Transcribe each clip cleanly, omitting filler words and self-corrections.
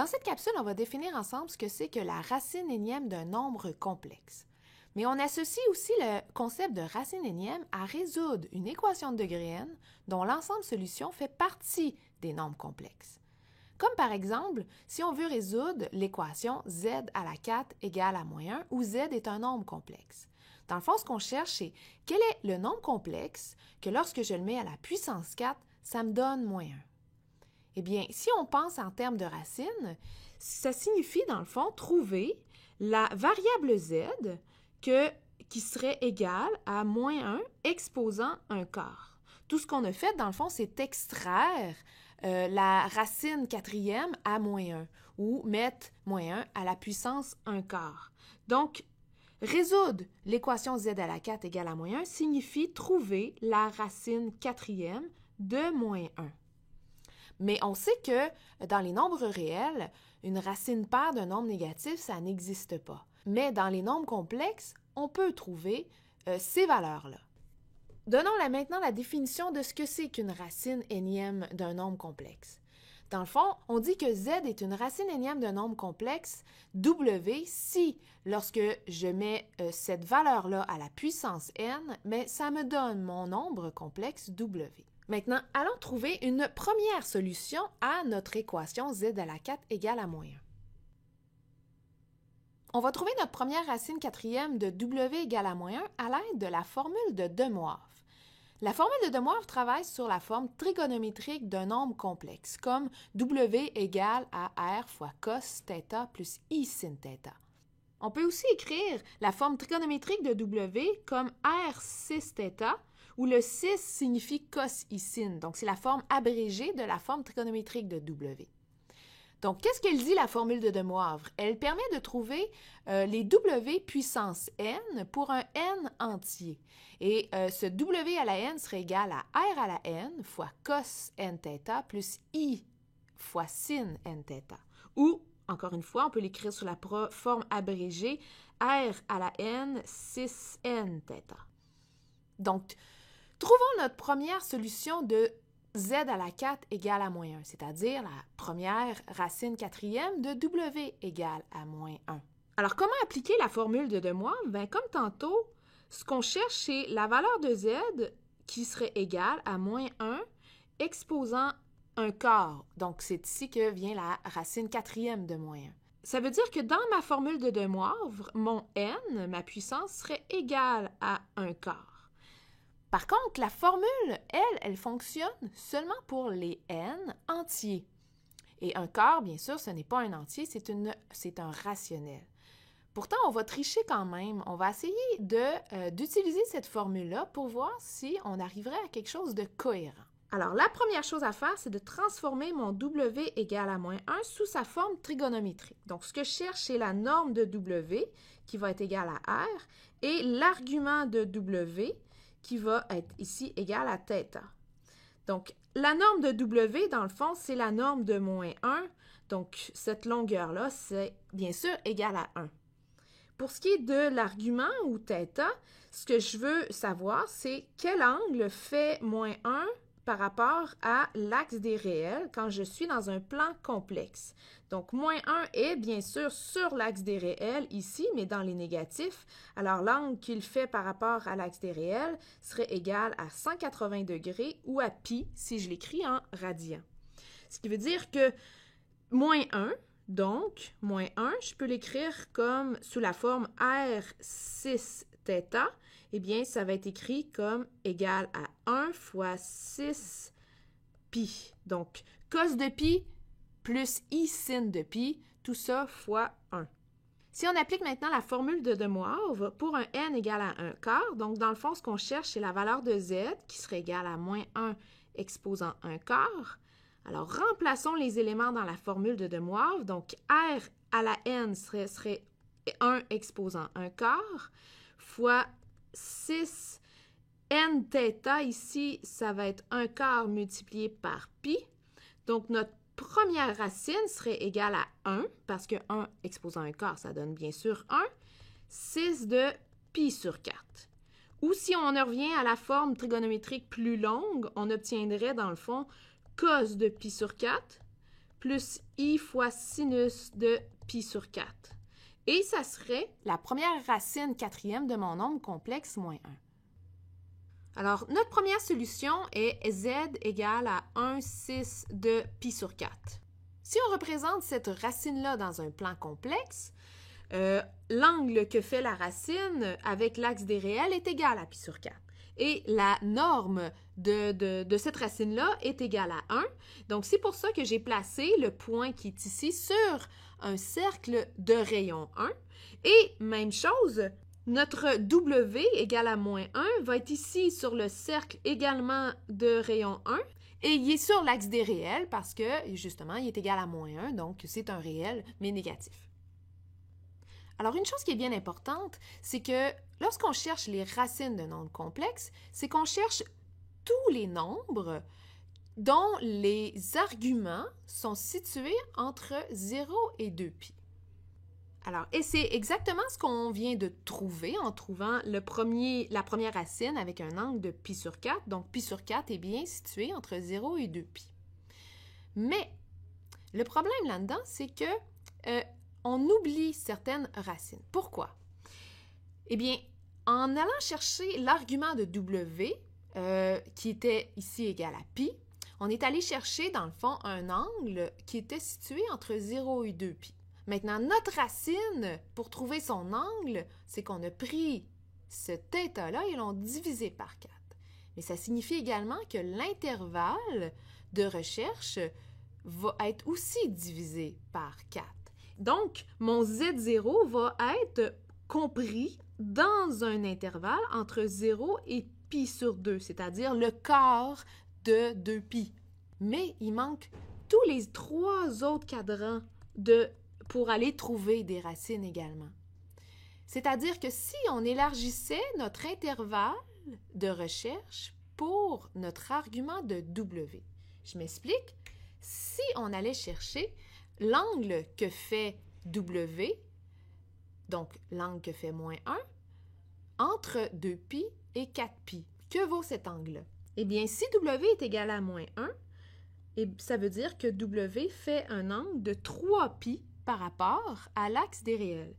Dans cette capsule, on va définir ensemble ce que c'est que la racine énième d'un nombre complexe. Mais on associe aussi le concept de racine énième à résoudre une équation de degré n dont l'ensemble solution fait partie des nombres complexes. Comme par exemple, si on veut résoudre l'équation z à la 4 égale à moins 1, où z est un nombre complexe. Dans le fond, ce qu'on cherche, c'est quel est le nombre complexe que lorsque je le mets à la puissance 4, ça me donne moins 1. Eh bien, si on pense en termes de racine, ça signifie, dans le fond, trouver la variable z qui serait égale à moins 1 exposant un quart. Tout ce qu'on a fait, dans le fond, c'est extraire la racine quatrième à moins 1 ou mettre moins 1 à la puissance 1 quart. Donc, résoudre l'équation z à la 4 égale à moins 1 signifie trouver la racine quatrième de moins 1. Mais on sait que dans les nombres réels, une racine paire d'un nombre négatif, ça n'existe pas. Mais dans les nombres complexes, on peut trouver ces valeurs-là. Donnons maintenant la définition de ce que c'est qu'une racine énième d'un nombre complexe. Dans le fond, on dit que z est une racine énième d'un nombre complexe w si, lorsque je mets cette valeur-là à la puissance n, mais ça me donne mon nombre complexe w. Maintenant, allons trouver une première solution à notre équation z à la 4 égale à moins 1. On va trouver notre première racine quatrième de w égale à moins 1 à l'aide de la formule de De Moivre. La formule de De Moivre travaille sur la forme trigonométrique d'un nombre complexe, comme w égale à r fois cos θ plus i sin θ. On peut aussi écrire la forme trigonométrique de w comme r 6 θ, où le 6 signifie cos i sin, donc c'est la forme abrégée de la forme trigonométrique de w. Donc, qu'est-ce qu'elle dit, la formule de De Moivre? Elle permet de trouver les w puissance n pour un n entier. Et ce w à la n serait égal à r à la n fois cos n θ plus i fois sin n θ. Ou, encore une fois, on peut l'écrire sous la forme abrégée r à la n 6n θ. Donc, trouvons notre première solution de z à la 4 égale à moins 1, c'est-à-dire la première racine quatrième de w égale à moins 1. Alors, comment appliquer la formule de De Moivre? Bien, comme tantôt, ce qu'on cherche, c'est la valeur de z qui serait égale à moins 1 exposant un quart. Donc, c'est ici que vient la racine quatrième de moins 1. Ça veut dire que dans ma formule de De Moivre, mon n, ma puissance, serait égale à un quart. Par contre, la formule, elle fonctionne seulement pour les n entiers. Et un quart, bien sûr, ce n'est pas un entier, c'est un rationnel. Pourtant, on va tricher quand même. On va essayer d'utiliser cette formule-là pour voir si on arriverait à quelque chose de cohérent. Alors, la première chose à faire, c'est de transformer mon w égale à moins 1 sous sa forme trigonométrique. Donc, ce que je cherche, c'est la norme de w qui va être égale à r et l'argument de w qui va être ici égale à θ. Donc, la norme de w, dans le fond, c'est la norme de moins 1. Donc, cette longueur-là, c'est bien sûr égal à 1. Pour ce qui est de l'argument ou θ, ce que je veux savoir, c'est quel angle fait moins 1 par rapport à l'axe des réels quand je suis dans un plan complexe. Donc, moins 1 est bien sûr sur l'axe des réels ici, mais dans les négatifs. Alors, l'angle qu'il fait par rapport à l'axe des réels serait égal à 180 degrés ou à pi si je l'écris en radians. Ce qui veut dire que moins 1, donc moins 1, je peux l'écrire comme sous la forme r6 θ. Eh bien, ça va être écrit comme égal à 1 fois 6 pi. Donc, cos de pi plus i sin de pi, tout ça fois 1. Si on applique maintenant la formule de De Moivre pour un n égal à 1 quart, donc dans le fond, ce qu'on cherche, c'est la valeur de z qui serait égale à moins 1 exposant 1 quart. Alors, remplaçons les éléments dans la formule de De Moivre. Donc, r à la n serait 1 exposant 1 quart fois 6 n θ, ici, ça va être 1 quart multiplié par pi. Donc, notre première racine serait égale à 1, parce que 1 exposant 1 quart, ça donne bien sûr 1, 6 de pi sur 4. Ou si on en revient à la forme trigonométrique plus longue, on obtiendrait dans le fond cos de pi sur 4 plus I fois sinus de pi sur 4. Et ça serait la première racine quatrième de mon nombre complexe moins 1. Alors, notre première solution est z égale à 1/6 de pi sur 4. Si on représente cette racine-là dans un plan complexe, l'angle que fait la racine avec l'axe des réels est égal à pi sur 4. Et la norme de cette racine-là est égale à 1. Donc, c'est pour ça que j'ai placé le point qui est ici sur un cercle de rayon 1. Et même chose, notre W égale à moins 1 va être ici sur le cercle également de rayon 1. Et il est sur l'axe des réels parce que, justement, il est égal à moins 1, donc c'est un réel, mais négatif. Alors, une chose qui est bien importante, c'est que lorsqu'on cherche les racines d'un nombre complexe, c'est qu'on cherche tous les nombres dont les arguments sont situés entre 0 et 2π. Alors, et c'est exactement ce qu'on vient de trouver en trouvant la première racine avec un angle de pi sur 4. Donc, pi sur 4 est bien situé entre 0 et 2π. Mais le problème là-dedans, c'est que on oublie certaines racines. Pourquoi? Eh bien, en allant chercher l'argument de W, qui était ici égal à pi, on est allé chercher, dans le fond, un angle qui était situé entre 0 et 2π. Maintenant, notre racine, pour trouver son angle, c'est qu'on a pris ce θ-là et l'on divisé par 4. Mais ça signifie également que l'intervalle de recherche va être aussi divisé par 4. Donc, mon Z0 va être compris dans un intervalle entre 0 et pi sur 2, c'est-à-dire le quart de 2π. Mais il manque tous les 3 autres cadrans pour aller trouver des racines également. C'est-à-dire que si on élargissait notre intervalle de recherche pour notre argument de W, je m'explique, si on allait chercher l'angle que fait W, donc l'angle que fait moins 1, entre 2π et 4π, que vaut cet angle-là? Eh bien, si W est égal à moins 1, ça veut dire que W fait un angle de 3π par rapport à l'axe des réels.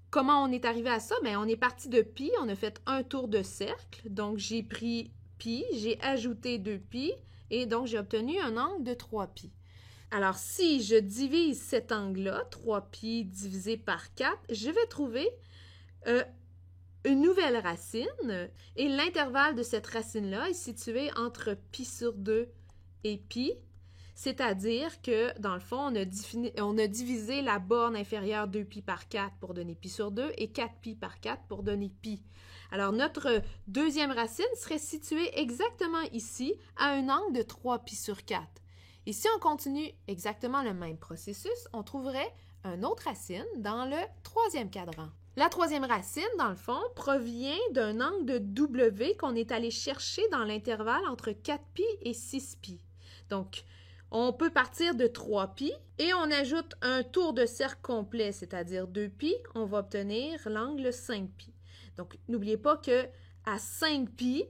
Comment on est arrivé à ça? Bien, on est parti de pi, on a fait un tour de cercle, donc j'ai pris pi, j'ai ajouté 2π, et donc j'ai obtenu un angle de 3π. Alors, si je divise cet angle-là, 3π divisé par 4, je vais trouver une nouvelle racine, et l'intervalle de cette racine-là est situé entre pi sur 2 et pi, c'est-à-dire que, dans le fond, on a divisé la borne inférieure 2π par 4 pour donner pi sur 2 et 4π par 4 pour donner pi. Alors, notre deuxième racine serait située exactement ici, à un angle de 3π sur 4. Et si on continue exactement le même processus, on trouverait une autre racine dans le troisième cadran. La troisième racine, dans le fond, provient d'un angle de W qu'on est allé chercher dans l'intervalle entre 4π et 6π. Donc, on peut partir de 3π et on ajoute un tour de cercle complet, c'est-à-dire 2π, on va obtenir l'angle 5π. Donc, n'oubliez pas qu'à 5π,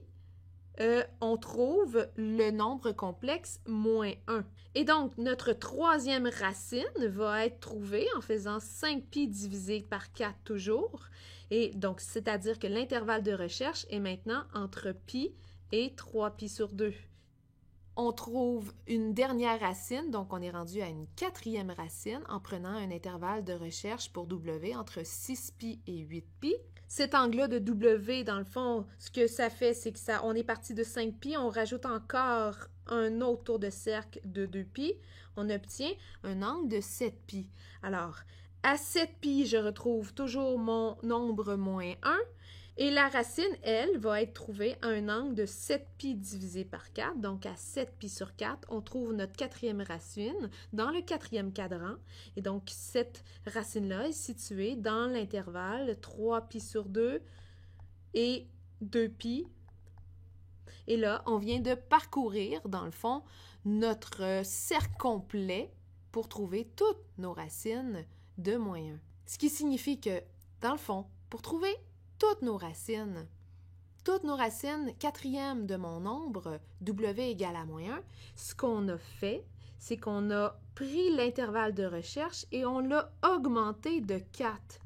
on trouve le nombre complexe moins 1. Et donc, notre troisième racine va être trouvée en faisant 5π divisé par 4 toujours. Et donc, c'est-à-dire que l'intervalle de recherche est maintenant entre π et 3π sur 2. On trouve une dernière racine, donc on est rendu à une quatrième racine en prenant un intervalle de recherche pour W entre 6π et 8π. Cet angle-là de W, dans le fond, ce que ça fait, c'est que on est parti de 5π, on rajoute encore un autre tour de cercle de 2π, on obtient un angle de 7π. Alors, à 7π, je retrouve toujours mon nombre moins 1, et la racine, elle, va être trouvée à un angle de 7π divisé par 4. Donc, à 7π sur 4, on trouve notre quatrième racine dans le quatrième cadran. Et donc, cette racine-là est située dans l'intervalle 3π sur 2 et 2π. Et là, on vient de parcourir, dans le fond, notre cercle complet pour trouver toutes nos racines de moins 1. Ce qui signifie que, dans le fond, pour trouver toutes nos racines, toutes nos racines quatrièmes de mon nombre, W égale à moins 1, ce qu'on a fait, c'est qu'on a pris l'intervalle de recherche et on l'a augmenté de 4.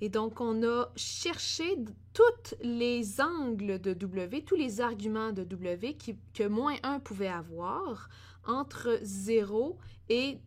Et donc, on a cherché tous les angles de W, tous les arguments de W que moins 1 pouvait avoir entre 0 et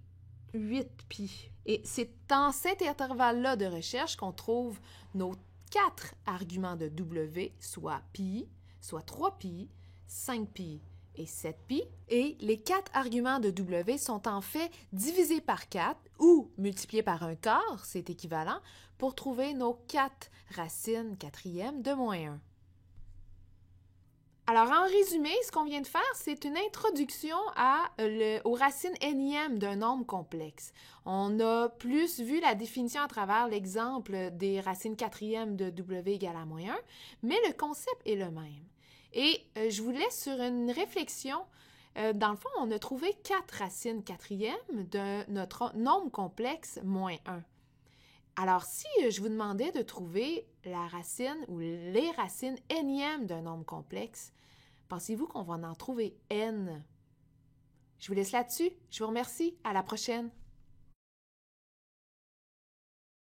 8π. Et c'est dans cet intervalle-là de recherche qu'on trouve nos 4 arguments de W, soit π, soit 3π, 5π et 7π. Et les 4 arguments de W sont en fait divisés par 4 ou multipliés par un quart, c'est équivalent, pour trouver nos 4 racines quatrièmes de moins 1. Alors, en résumé, ce qu'on vient de faire, c'est une introduction aux racines énièmes d'un nombre complexe. On a plus vu la définition à travers l'exemple des racines quatrièmes de W égale à moins 1, mais le concept est le même. Et je vous laisse sur une réflexion. Dans le fond, on a trouvé 4 racines quatrièmes de notre nombre complexe moins 1. Alors, si je vous demandais de trouver la racine ou les racines énièmes d'un nombre complexe, pensez-vous qu'on va en trouver n? Je vous laisse là-dessus. Je vous remercie. À la prochaine.